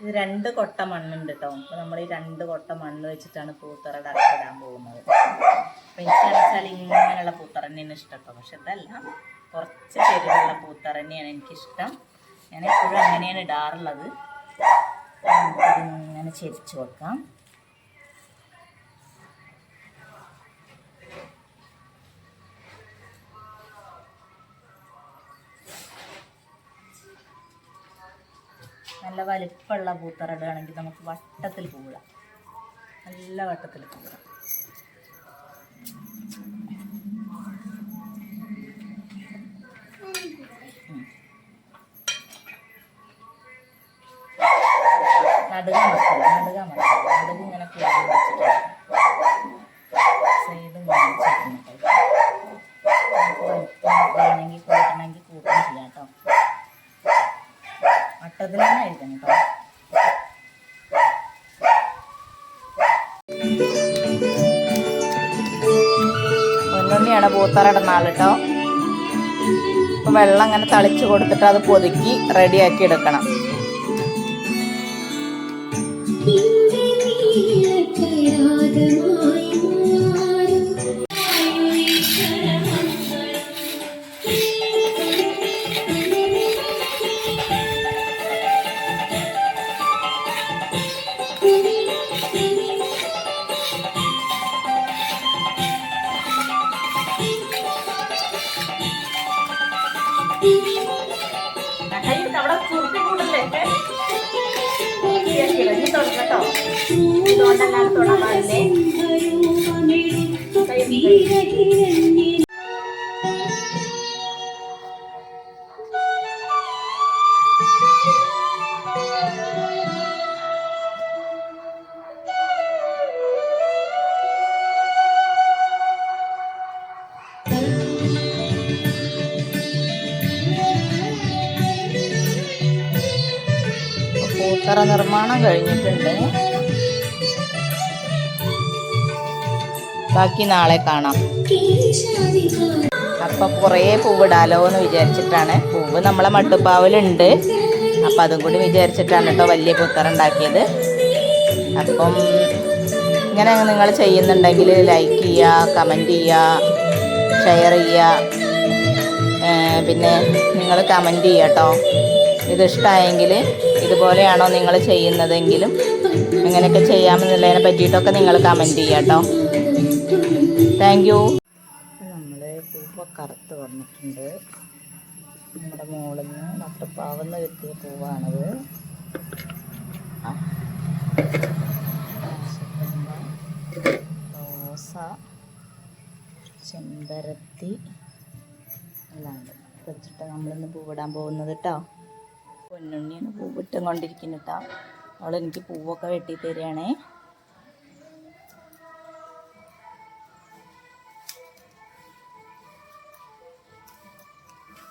ഇത് 2 കൊട്ട മണ്ണുണ്ട് കേട്ടോ. അപ്പോൾ നമ്മൾ ഈ 2 കൊട്ട മണ്ണ് വെച്ചിട്ടാണ് പൂത്തറ ഇടാൻ പോകുന്നത്. അപ്പോൾ എനിക്കറിച്ചാൽ ഇങ്ങനെയുള്ള പൂത്തറ തന്നെയാണ് ഇഷ്ടം കേട്ടോ. പക്ഷെ ഇതല്ല, കുറച്ച് ചെരുവുള്ള പൂത്തറ തന്നെയാണ് എനിക്കിഷ്ടം. ഞാൻ എപ്പോഴും അങ്ങനെയാണ് ഇടാറുള്ളത്. നമുക്കിതിങ്ങനെ ചെരിച്ച് വെക്കാം. നല്ല വലിപ്പമുള്ള പൂത്തറ ഇടുകയാണെങ്കിൽ നമുക്ക് വട്ടത്തിൽ പൂവിടാം, നല്ല വട്ടത്തിൽ പൂവിടാം. നടുക മറക്കില്ല, നടുക ഇങ്ങനെ കൂടി വെച്ചിട്ട് സൈഡ് വേണമെങ്കിൽ കൂട്ടണമെങ്കിൽ കൂട്ടം ചെയ്യാം കേട്ടോ. വട്ടത്തിൽ തന്നെ ആയിരിക്കണം കേട്ടോ. പൊന്നുണ്ണിയാണ് പൂത്തറ ഇടുന്ന ആൾ കേട്ടോ. അപ്പം വെള്ളം അങ്ങനെ തളിച്ച് കൊടുത്തിട്ട് അത് പൊതുക്കി റെഡിയാക്കി എടുക്കണം. അവിടെ കുർത്തി കൂടല്ലേ കേട്ടോ. ഇതുകൊണ്ടെല്ലാം തൊടാൻ പാടില്ലേ. പൂത്തറ നിർമ്മാണം കഴിഞ്ഞിട്ടുണ്ട്. ബാക്കി നാളെ കാണാം. അപ്പം കുറേ പൂവിടാലോ എന്ന് വിചാരിച്ചിട്ടാണ്. പൂവ് നമ്മളെ മട്ടുപ്പാവിലുണ്ട്. അപ്പം അതും കൂടി വിചാരിച്ചിട്ടാണ് കേട്ടോ വലിയ പൂത്തറ ഉണ്ടാക്കിയത്. അപ്പം ഇങ്ങനെ നിങ്ങൾ ചെയ്യുന്നുണ്ടെങ്കിൽ ലൈക്ക് ചെയ്യുക, കമൻറ്റ് ചെയ്യുക, ഷെയർ ചെയ്യുക. പിന്നെ നിങ്ങൾ കമൻറ്റ് ചെയ്യുക കേട്ടോ. ഇതിഷ്ടമായെങ്കിൽ ഇതുപോലെയാണോ നിങ്ങൾ ചെയ്യുന്നതെങ്കിലും എങ്ങനെയൊക്കെ ചെയ്യാമെന്നുള്ളതിനെ പറ്റിയിട്ടൊക്കെ നിങ്ങൾ കമൻറ്റ് ചെയ്യാം കേട്ടോ. Thank you. നമ്മൾ പൂവൊക്കെ കറുത്ത് വന്നിട്ടുണ്ട്. നമ്മുടെ മുകളിൽ നിന്ന് നട്ടുപ്പാവുന്ന കിട്ടിയ പൂവാണത്. റോസ, ചെമ്പരത്തി എല്ലാം ഉണ്ട്. വെച്ചിട്ട് നമ്മളിന്ന് പൂവിടാൻ പോകുന്നത് കേട്ടോ. പൊന്നുണ്ണിയാണ് പൂവിട്ടും കൊണ്ടിരിക്കുന്നത് കേട്ടോ. അവളെനിക്ക് പൂവൊക്കെ വെട്ടി തരികയാണേ.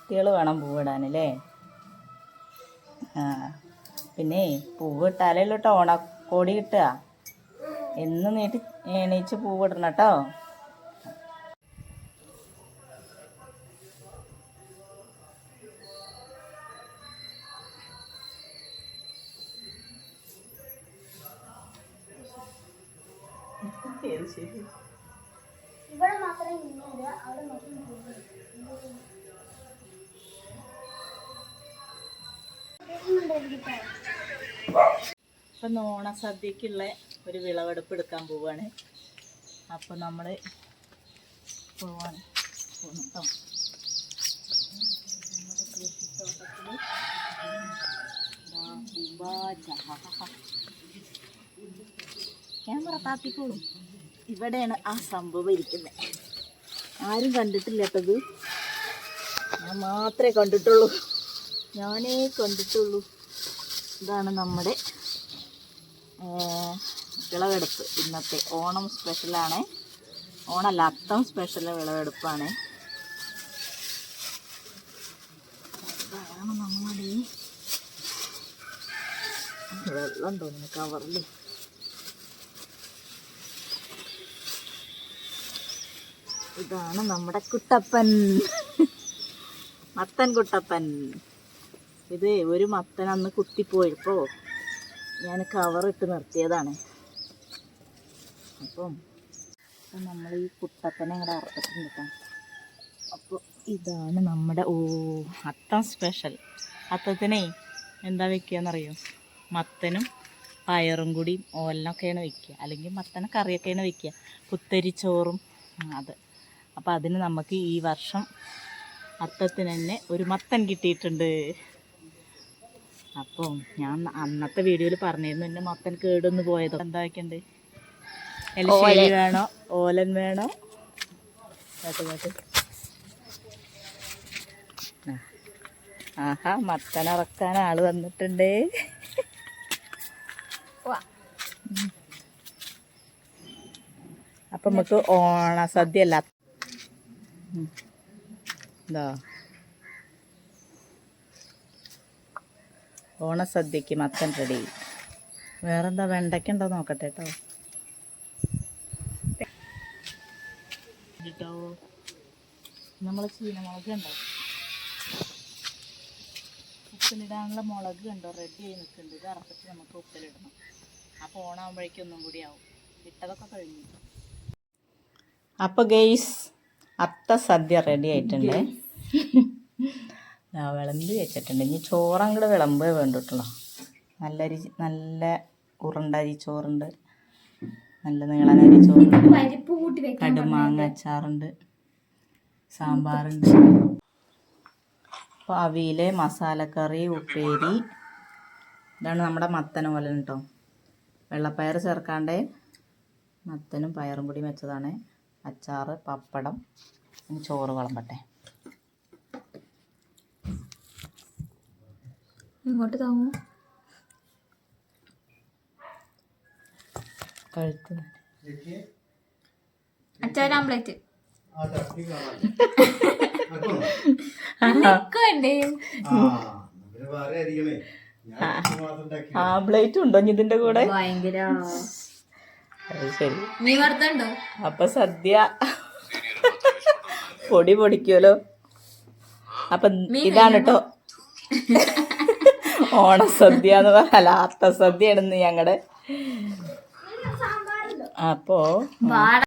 കുട്ടികൾ വേണം പൂവിടാനല്ലേ. പിന്നെ പൂവിട്ടാലേ ഉള്ളൂ കേട്ടോ ഓണക്കോടി കിട്ടുക. എന്നും എണീച്ച് പൂവിടണം കേട്ടോ. ഇപ്പം ഓണസദ്യക്കുള്ള ഒരു വിളവെടുപ്പ് എടുക്കാൻ പോവുകയാണ്. അപ്പം നമ്മൾ പോവാണ് കേട്ടോ. ക്യാമറ താത്തിക്കോളൂ. ഇവിടെയാണ് ആ സംഭവം ഇരിക്കുന്നത്. ആരും കണ്ടിട്ടില്ല കേട്ടത്. ഞാൻ മാത്രമേ കണ്ടിട്ടുള്ളൂ. ഇതാണ് നമ്മുടെ വിളവെടുപ്പ്. ഇന്നത്തെ ഓണം സ്പെഷ്യലാണ്. ഓണമല്ല, അത്തം സ്പെഷ്യൽ വിളവെടുപ്പാണ്. ഇതാണ് നമ്മുടെ വെള്ളം തോന്നുന്നു കവറിൽ. ഇതാണ് നമ്മുടെ കുട്ടപ്പൻ, മത്തൻ കുട്ടപ്പൻ. ഇത് ഒരു മത്തൻ അന്ന് കുത്തിപ്പോയപ്പോൾ ഞാൻ കവറിട്ട് നിർത്തിയതാണ്. അപ്പം നമ്മൾ ഈ കുട്ടപ്പനെ ഇങ്ങോട്ട് അറുത്തിട്ടുണ്ട് കേട്ടോ. അപ്പോൾ ഇതാണ് നമ്മുടെ അത്തം സ്പെഷ്യൽ. അത്തത്തിനെ എന്താ വെക്കുകയെന്നറിയോ? മത്തനും പയറും കൂടി ഓലനൊക്കെയാണ് വെക്കുക, അല്ലെങ്കിൽ മത്തന കറിയൊക്കെയാണ് വെക്കുക, കുത്തരിച്ചോറും അത്. അപ്പോൾ അതിന് നമുക്ക് ഈ വർഷം അത്തത്തിന് തന്നെ ഒരു മത്തൻ കിട്ടിയിട്ടുണ്ട്. അപ്പോൾ ഞാൻ അന്നത്തെ വീഡിയോയിൽ പറഞ്ഞിരുന്നു എൻ്റെ മത്തൻ കേടൊന്ന് പോയതോ. എന്താ വയ്ക്കണ്ടേ? എലിശ്ശേരി വേണോ, ഓലൻ വേണോ? കേട്ട് ആഹാ, മത്തൻ ഇറക്കാൻ ആള് വന്നിട്ടുണ്ട്. അപ്പം നമുക്ക് ഓണസദ്യ അല്ല എന്താ ഓണസദ്യക്ക് മത്തൻ റെഡി. വേറെന്താ വെണ്ടയ്ക്ക ഉണ്ടോ നോക്കട്ടെ കേട്ടോ. കേട്ടോ നമ്മൾ ചീനമുളക് ഉണ്ടോ, ഉപ്പിലിടാനുള്ള മുളക് കണ്ടോ റെഡി ആയി നിൽക്കുന്നുണ്ട്. ഇത് അറപ്പിച്ച് നമുക്ക് ഉപ്പിലിടണം. അപ്പോൾ ഓണാകുമ്പോഴേക്കും ഒന്നും കൂടി ആവും. ഇട്ടതൊക്കെ കഴിഞ്ഞു. അപ്പോൾ ഗെയ്സ്, അത്ത സദ്യ റെഡി ആയിട്ടുണ്ട്. വിളമ്പി വെച്ചിട്ടുണ്ട്. ഇനി ചോറങ്ങോട്ട് വിളമ്പേ വേണ്ടിട്ടുള്ളൂ. നല്ല ഉരുണ്ടരി ചോറുണ്ട്, നല്ല നീളനരി ചോറുണ്ട്, കടുമാങ്ങ അച്ചാറുണ്ട്, സാമ്പാറുണ്ട്, അപ്പോൾ അവിയൽ, മസാലക്കറി, ഉപ്പേരി. ഇതാണ് നമ്മുടെ മത്തൻ ഓലൻ കേട്ടോ. വെള്ളപ്പയർ ചേർക്കാണ്ട് മത്തനും പയറും കൂടി വെച്ചതാണ്. അച്ചാറ്, പപ്പടം. ഇനി ചോറ് വിളമ്പട്ടെ. ഇങ്ങോട്ട് താങ്ങൂ. കഴുത്ത് അച്ചാർ ആംപ്ലേറ്റ് ആംപ്ലേറ്റ് ഉണ്ടോ ഇതിന്റെ കൂടെ? ഭയങ്കര. ശരി, നീ വറുത്തുണ്ടോ? അപ്പൊ സദ്യ പൊടി പൊടിക്കുമല്ലോ. അപ്പൊ ഇതാണ് കേട്ടോ ഓണസദ്യ എന്ന് പറഞ്ഞാൽ അത്ത സദ്യയാണെന്ന് ഞങ്ങളുടെ. അപ്പോ